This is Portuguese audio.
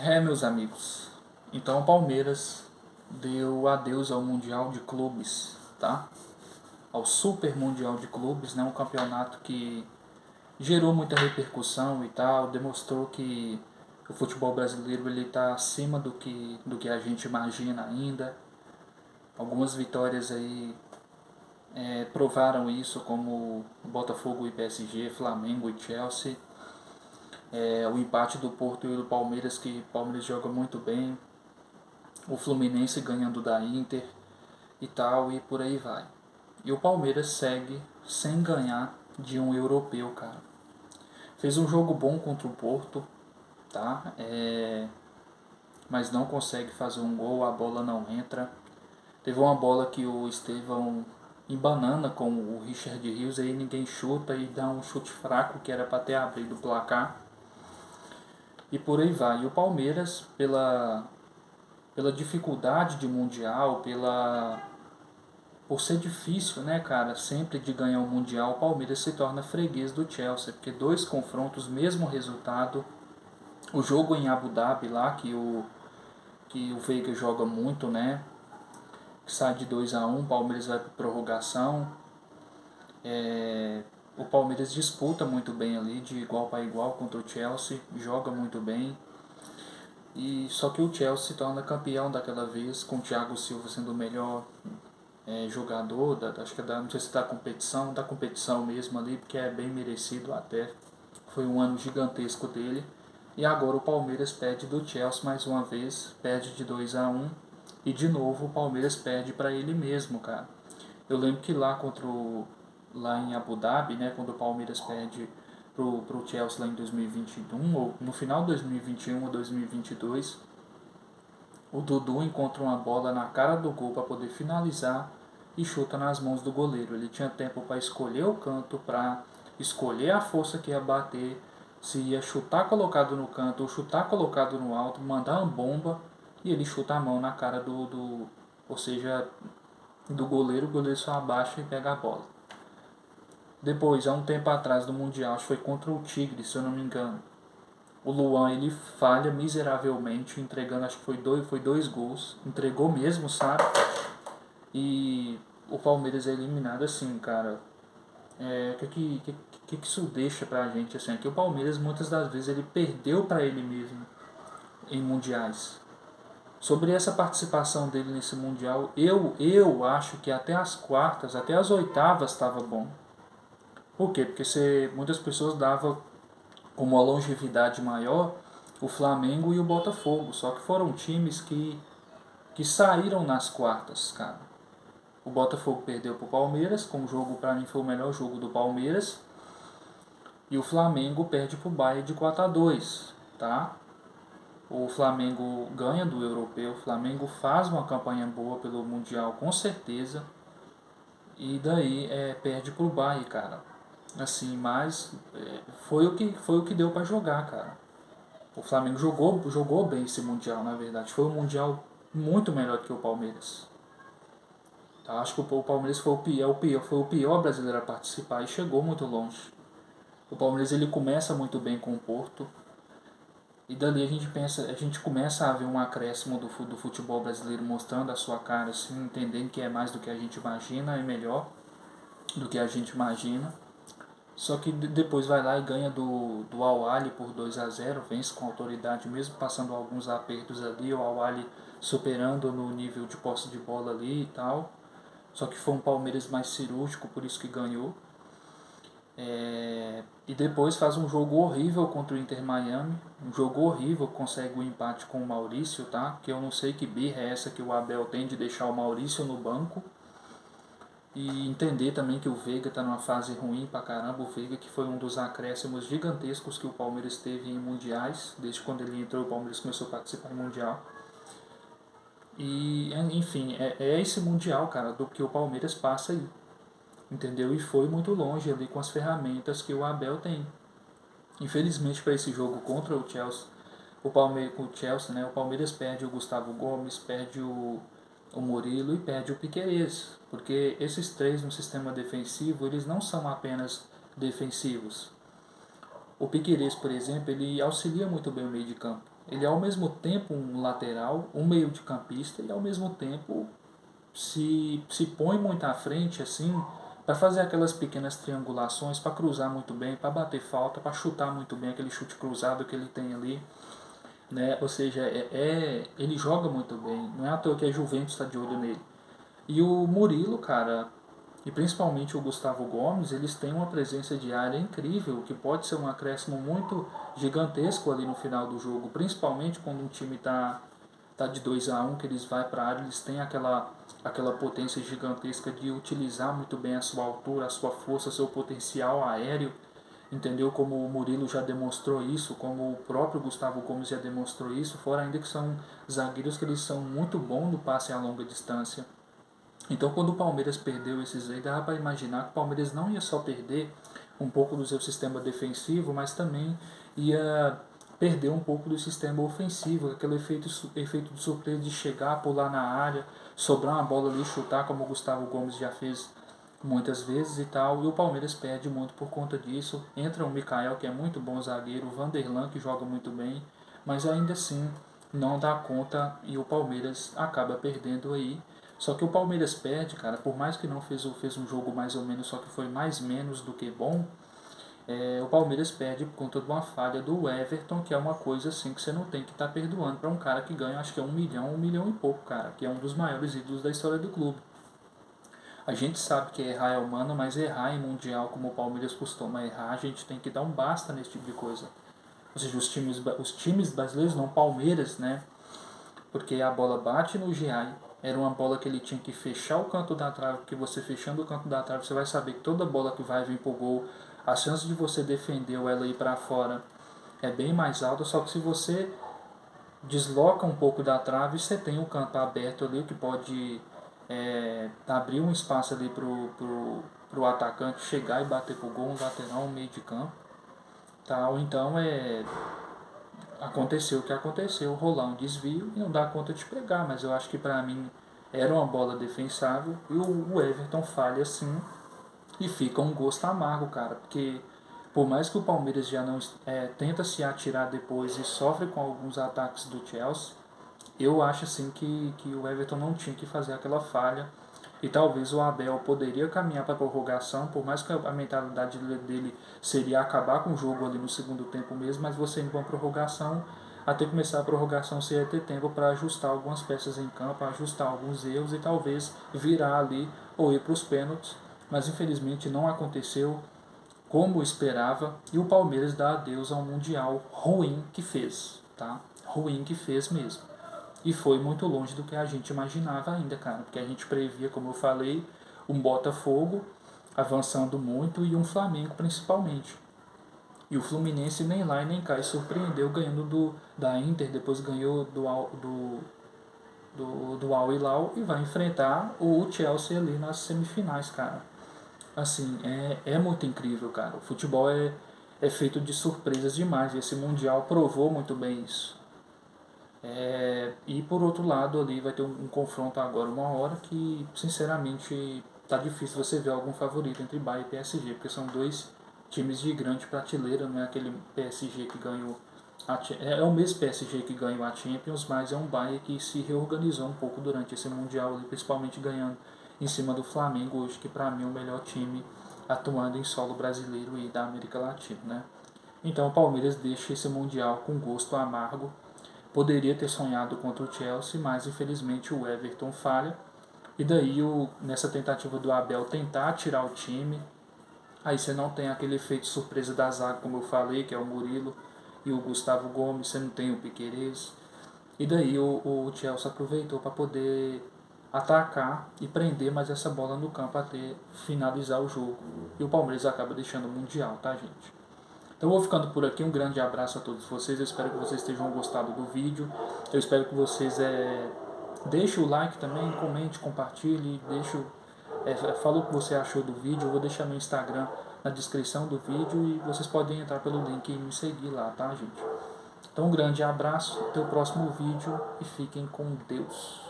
Meus amigos, então o Palmeiras deu adeus ao Mundial de Clubes, tá? Ao Super Mundial de Clubes, né? Um campeonato que gerou muita repercussão e tal, demonstrou que o futebol brasileiro ele está acima do que a gente imagina ainda. Algumas vitórias aí provaram isso, como Botafogo e PSG, Flamengo e Chelsea. O empate do Porto e do Palmeiras, que o Palmeiras joga muito bem, o Fluminense ganhando da Inter e tal, e por aí vai. E o Palmeiras segue sem ganhar de um europeu, cara. Fez um jogo bom contra o Porto, tá? Mas não consegue fazer um gol, a bola não entra. Teve uma bola que o Estevão embanana com o Richard Rios, aí ninguém chuta e dá um chute fraco que era para ter abrido o placar. E por aí vai. E o Palmeiras, pela dificuldade de Mundial, por ser difícil, né, cara, sempre de ganhar o Mundial, o Palmeiras se torna freguês do Chelsea, porque dois confrontos, mesmo resultado. O jogo em Abu Dhabi lá, que o Veiga joga muito, né, que sai de 2-1, o Palmeiras vai para prorrogação. O Palmeiras disputa muito bem ali, de igual para igual contra o Chelsea, joga muito bem. E só que o Chelsea se torna campeão daquela vez, com o Thiago Silva sendo o melhor jogador, acho que não sei se da competição mesmo ali, porque é bem merecido até. Foi um ano gigantesco dele. E agora o Palmeiras perde do Chelsea mais uma vez, perde de 2-1 e de novo o Palmeiras perde para ele mesmo, cara. Eu lembro que lá em Abu Dhabi, né, quando o Palmeiras perde pro Chelsea lá em 2021, ou no final de 2021 ou 2022, o Dudu encontra uma bola na cara do gol para poder finalizar e chuta nas mãos do goleiro. Ele tinha tempo para escolher o canto, para escolher a força que ia bater, se ia chutar colocado no canto ou chutar colocado no alto, mandar uma bomba e ele chuta a mão na cara ou seja, do goleiro, o goleiro só abaixa e pega a bola. Depois, há um tempo atrás do Mundial, acho que foi contra o Tigre, se eu não me engano. O Luan ele falha miseravelmente, entregando, acho que foi dois gols. Entregou mesmo, sabe? E o Palmeiras é eliminado assim, cara. O que isso deixa pra gente? Assim, é que o Palmeiras muitas das vezes ele perdeu pra ele mesmo em mundiais. Sobre essa participação dele nesse mundial, eu acho que até as quartas, até as oitavas estava bom. Por quê? Porque muitas pessoas davam como a longevidade maior o Flamengo e o Botafogo. Só que foram times que saíram nas quartas, cara. O Botafogo perdeu pro Palmeiras, com o jogo para mim foi o melhor jogo do Palmeiras. E o Flamengo perde pro Bayern de 4-2, tá? O Flamengo ganha do europeu, o Flamengo faz uma campanha boa pelo Mundial com certeza. E daí perde pro Bayern, cara. Assim, mas foi o que deu para jogar, cara. O Flamengo jogou bem esse Mundial, na verdade. Foi um Mundial muito melhor que o Palmeiras. Tá? Acho que o Palmeiras foi o pior brasileiro a participar e chegou muito longe. O Palmeiras ele começa muito bem com o Porto. E dali a gente começa a ver um acréscimo do futebol brasileiro mostrando a sua cara, assim, entendendo que é mais do que a gente imagina, é melhor do que a gente imagina. Só que depois vai lá e ganha do Al-Ahly por 2-0, vence com autoridade, mesmo passando alguns apertos ali, o Al-Ahly superando no nível de posse de bola ali e tal. Só que foi um Palmeiras mais cirúrgico, por isso que ganhou. E depois faz um jogo horrível contra o Inter Miami, um jogo horrível, consegue o empate com o Maurício, tá? Que eu não sei que birra é essa que o Abel tem de deixar o Maurício no banco. E entender também que o Veiga está numa fase ruim pra caramba. O Veiga que foi um dos acréscimos gigantescos que o Palmeiras teve em mundiais. Desde quando ele entrou, o Palmeiras começou a participar em mundial. E, enfim, é esse mundial, cara, do que o Palmeiras passa aí. Entendeu? E foi muito longe ali com as ferramentas que o Abel tem. Infelizmente para esse jogo contra o Chelsea, né, o Palmeiras perde o Gustavo Gomes, perde o Murilo e perde o Piquerez, porque esses três no sistema defensivo, eles não são apenas defensivos. O Piquerez, por exemplo, ele auxilia muito bem o meio de campo. Ele é ao mesmo tempo um lateral, um meio de campista e ao mesmo tempo se põe muito à frente assim para fazer aquelas pequenas triangulações, para cruzar muito bem, para bater falta, para chutar muito bem aquele chute cruzado que ele tem ali, né? Ou seja, ele joga muito bem. Não é à toa que a Juventus está de olho nele. E o Murilo, cara, e principalmente o Gustavo Gomes, eles têm uma presença de área incrível, que pode ser um acréscimo muito gigantesco ali no final do jogo, principalmente quando um time tá de 2-1 que eles vai para a área, eles têm aquela potência gigantesca de utilizar muito bem a sua altura, a sua força, seu potencial aéreo, entendeu? Como o Murilo já demonstrou isso, como o próprio Gustavo Gomes já demonstrou isso, fora ainda que são zagueiros que eles são muito bons no passe a longa distância. Então, quando o Palmeiras perdeu esses aí, dava para imaginar que o Palmeiras não ia só perder um pouco do seu sistema defensivo, mas também ia perder um pouco do sistema ofensivo, aquele efeito de surpresa de chegar, pular na área, sobrar uma bola ali, chutar, como o Gustavo Gomes já fez muitas vezes e tal. E o Palmeiras perde muito por conta disso. Entra o Mikael, que é muito bom zagueiro, o Vanderlan, que joga muito bem, mas ainda assim não dá conta e o Palmeiras acaba perdendo aí. Só que o Palmeiras perde, cara, por mais que não fez um jogo mais ou menos, só que foi mais menos do que bom, o Palmeiras perde por conta de uma falha do Everton, que é uma coisa assim que você não tem que estar perdoando para um cara que ganha, acho que é 1 milhão e pouco, cara, que é um dos maiores ídolos da história do clube. A gente sabe que errar é humano, mas errar em Mundial, como o Palmeiras costuma errar, a gente tem que dar um basta nesse tipo de coisa. Ou seja, os times brasileiros, não Palmeiras, né? Porque a bola bate no Giai, era uma bola que ele tinha que fechar o canto da trave, porque você fechando o canto da trave, você vai saber que toda bola que vai vir pro gol, a chance de você defender ou ela ir para fora é bem mais alta, só que se você desloca um pouco da trave, você tem o canto aberto ali, que pode abrir um espaço ali pro atacante chegar e bater pro gol, um lateral, um meio de campo. Tá? Ou então aconteceu o que aconteceu, rolar um desvio e não dá conta de pegar, mas eu acho que para mim era uma bola defensável e o Everton falha assim e fica um gosto amargo, cara, porque por mais que o Palmeiras já não tenta se atirar depois e sofre com alguns ataques do Chelsea, eu acho assim que o Everton não tinha que fazer aquela falha e talvez o Abel poderia caminhar para a prorrogação, por mais que a mentalidade dele seria acabar com o jogo ali no segundo tempo mesmo, mas você indo para uma prorrogação, até começar a prorrogação você ia ter tempo para ajustar algumas peças em campo, ajustar alguns erros e talvez virar ali ou ir para os pênaltis, mas infelizmente não aconteceu como esperava e o Palmeiras dá adeus a um Mundial ruim que fez, tá? Ruim que fez mesmo. E foi muito longe do que a gente imaginava ainda, cara. Porque a gente previa, como eu falei, um Botafogo avançando muito e um Flamengo principalmente. E o Fluminense nem lá e nem cá e surpreendeu ganhando da Inter, depois ganhou do Al Hilal e vai enfrentar o Chelsea ali nas semifinais, cara. Assim, é muito incrível, cara. O futebol é feito de surpresas demais e esse Mundial provou muito bem isso. E por outro lado ali vai ter um confronto agora uma hora que sinceramente tá difícil você ver algum favorito entre Bayern e PSG, porque são dois times de grande prateleira, não é aquele PSG que ganhou é o mesmo PSG que ganhou a Champions, mas é um Bayern que se reorganizou um pouco durante esse Mundial, ali, principalmente ganhando em cima do Flamengo hoje, que para mim é o melhor time atuando em solo brasileiro e da América Latina, né? Então o Palmeiras deixa esse Mundial com gosto amargo. Poderia ter sonhado contra o Chelsea, mas infelizmente o Everton falha. E daí, nessa tentativa do Abel tentar tirar o time, aí você não tem aquele efeito surpresa da zaga, como eu falei, que é o Murilo e o Gustavo Gomes, você não tem o Piquerez. E daí o Chelsea aproveitou para poder atacar e prender mais essa bola no campo até finalizar o jogo. E o Palmeiras acaba deixando o Mundial, tá, gente? Então eu vou ficando por aqui, um grande abraço a todos vocês, eu espero que vocês tenham gostado do vídeo, eu espero que vocês deixem o like também, comente, compartilhe, fala o que você achou do vídeo, eu vou deixar meu Instagram na descrição do vídeo e vocês podem entrar pelo link e me seguir lá, tá, gente? Então um grande abraço, até o próximo vídeo e fiquem com Deus.